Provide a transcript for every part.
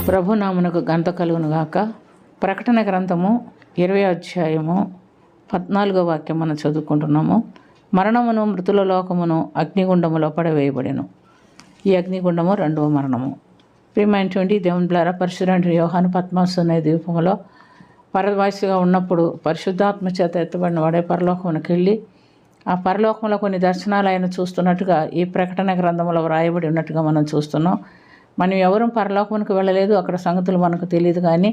ప్రభునామునకు గంత కలుగును గాక. ప్రకటన గ్రంథము 20వ అధ్యాయము 14వ వాక్యం మనం చదువుకుంటున్నాము. మరణమును మృతుల లోకమును అగ్నిగుండములో పడవేయబడెను. ఈ అగ్నిగుండము రెండవ మరణము. ప్రియమైనటువంటి దేవుని ద్వారా పరిశుద్ధుడైన యోహాను పద్మాసు అనే ద్వీపంలో పరవాసిగా ఉన్నప్పుడు పరిశుద్ధాత్మ చేత ఎత్తబడిన వాడే పరలోకమునకు వెళ్ళి ఆ పరలోకంలో కొన్ని దర్శనాలు ఆయన చూస్తున్నట్టుగా ఈ ప్రకటన గ్రంథంలో వ్రాయబడి ఉన్నట్టుగా మనం చూస్తున్నాం. మనం ఎవరూ పరలోకమునకు వెళ్ళలేదు, అక్కడ సంగతులు మనకు తెలియదు. కానీ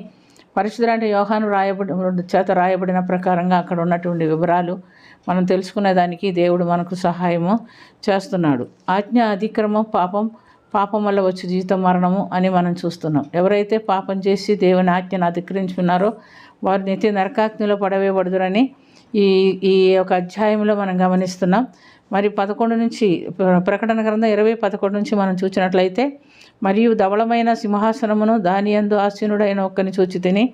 పరిశుద్ధుడైన యోహాను రాయబడిన ప్రకారంగా అక్కడ ఉన్నటువంటి వివరాలు మనం తెలుసుకునేదానికి దేవుడు మనకు సహాయము చేస్తున్నాడు. ఆజ్ఞ అతిక్రమం పాపం వల్ల వచ్చే జీవితం మరణము అని మనం చూస్తున్నాం. ఎవరైతే పాపం చేసి దేవుని ఆజ్ఞను అతిక్రమించుకున్నారో వారు నిత్య నరకాగ్నిలో పడవేయబడుదురని ఈ యొక్క అధ్యాయంలో మనం గమనిస్తున్నాం. మరి 11 నుంచి ప్రకటన గ్రంథం 20:11 నుంచి మనం చూసినట్లయితే, మరియు ధవళమైన సింహాసనమును దాని యందు ఆసీనుడైన ఒక్కని చూచి తిని,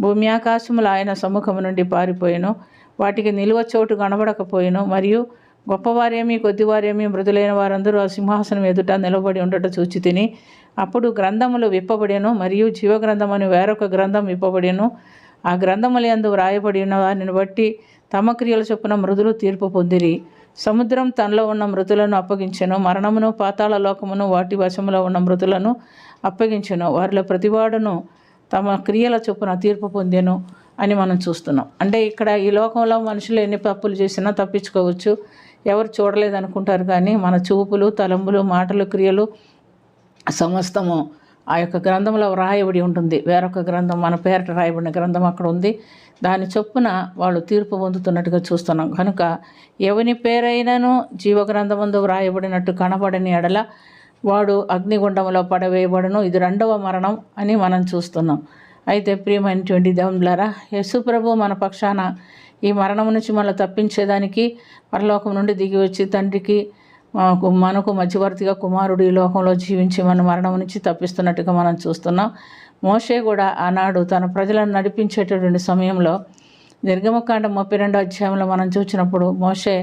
భూమి ఆకాశములు ఆయన సముఖము నుండి పారిపోయెను, వాటికి నిలువ చోటు కనబడకపోయెను. మరియు గొప్పవారేమి కొద్దివారేమి మృదులైన వారందరూ ఆ సింహాసనం ఎదుట నిలబడి ఉండట చూచి తిని, అప్పుడు గ్రంథములు విప్పబడెను, మరియు జీవగ్రంథమని వేరొక గ్రంథం విప్పబడెను. ఆ గ్రంథముల యందు వ్రాయబడి ఉన్న వారిని బట్టి తమ క్రియల చొప్పున మృదులు తీర్పు పొందిరి. సముద్రం తనలో ఉన్న మృతులను అప్పగించెను, మరణమును పాతాళ లోకమును వాటి వశములో ఉన్న మృతులను అప్పగించెను, వారిలో ప్రతివాడును తమ క్రియల చొప్పున తీర్పు పొందెను అని మనం చూస్తున్నాం. అంటే ఇక్కడ ఈ లోకంలో మనుషులు ఎన్ని తప్పులు చేసినా తప్పించుకోవచ్చు, ఎవరు చూడలేదనుకుంటారు. కానీ మన చూపులు, తలంపులు, మాటలు, క్రియలు సమస్తము ఆ యొక్క గ్రంథంలో వ్రాయబడి ఉంటుంది. వేరొక గ్రంథం, మన పేరట రాయబడిన గ్రంథం అక్కడ ఉంది. దాని చొప్పున వాళ్ళు తీర్పు పొందుతున్నట్టుగా చూస్తున్నాం. కనుక ఎవని పేరైనను జీవగ్రంథమందు వ్రాయబడినట్టు కనబడని ఎడల వాడు అగ్నిగుండంలో పడవేయబడను. ఇది రెండవ మరణం అని మనం చూస్తున్నాం. అయితే ప్రియమైనటువంటి దేవులారా, యేసు ప్రభు మన పక్షాన ఈ మరణం నుంచి మనల్ని తప్పించేదానికి పరలోకం నుండి దిగి వచ్చి తండ్రికి మనకు మధ్యవర్తిగా కుమారుడు ఈ లోకంలో జీవించి మన మరణం నుంచి తప్పిస్తున్నట్టుగా మనం చూస్తున్నాం. మోషే కూడా ఆనాడు తన ప్రజలను నడిపించేటటువంటి సమయంలో నిర్గమకాండం 32వ అధ్యాయంలో మనం చూసినప్పుడు, మోషే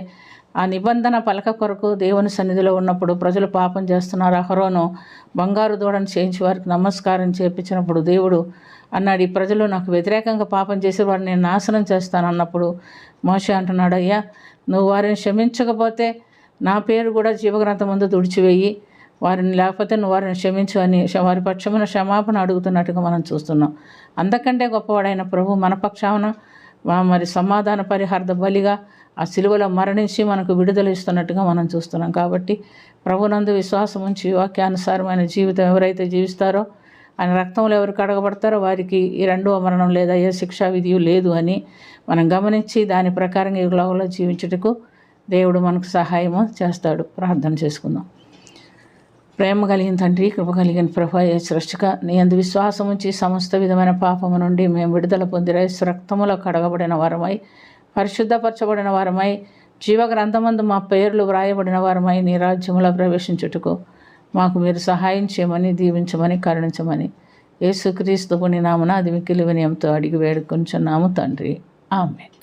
ఆ నిబంధన పలక కొరకు దేవుని సన్నిధిలో ఉన్నప్పుడు ప్రజలు పాపం చేస్తున్నారు, అహరోను బంగారు దూడను చేయించి వారికి నమస్కారం చేయించినప్పుడు దేవుడు అన్నాడు, ఈ ప్రజలు నాకు వ్యతిరేకంగా పాపం చేసి వారిని నేను నాశనం చేస్తాను అన్నప్పుడు మోషే అంటున్నాడు, అయ్యా నువ్వు వారిని క్షమించకపోతే నా పేరు కూడా జీవగ్రంథం ముందు తుడిచివేయి, వారిని లేకపోతే నువ్వు వారిని క్షమించు అని వారి పక్షమున క్షమాపణ అడుగుతున్నట్టుగా మనం చూస్తున్నాం. అంతకంటే గొప్పవాడైన ప్రభు మన పక్షాన మరి సమాధాన పరిహార్థ బలిగా ఆ సిలువలో మరణించి మనకు విడుదల ఇస్తున్నట్టుగా మనం చూస్తున్నాం. కాబట్టి ప్రభునందు విశ్వాసం ఉంచి వాక్యానుసారమైన జీవితం ఎవరైతే జీవిస్తారో, ఆయన రక్తంలో ఎవరు కడగబడతారో వారికి ఈ రెండవ మరణం లేదా ఏ శిక్షా విధి లేదు అని మనం గమనించి దాని ప్రకారంగా ఈ లోకంలో జీవించుటకు దేవుడు మనకు సహాయము చేస్తాడు. ప్రార్థన చేసుకుందాం. ప్రేమ కలిగిన తండ్రి, కృప కలిగిన ప్రభు, సృష్టిగా నీ అందు విశ్వాసం ఉంచి సమస్త విధమైన పాపము నుండి మేము విడుదల పొందిరై రక్తములో కడగబడిన వారమై పరిశుద్ధపరచబడిన వారమై జీవగ్రంథమందు మా పేర్లు వ్రాయబడిన వారమై నీ రాజ్యములో ప్రవేశించుటకు మాకు మీరు సహాయం చేయమని, దీవించమని, కరుణించమని యేసుక్రీస్తు పుణ్య నామమున అది మిక్కిలి వినయంతో అడిగి వేడుకొంచున్నాము తండ్రి. ఆమేన్.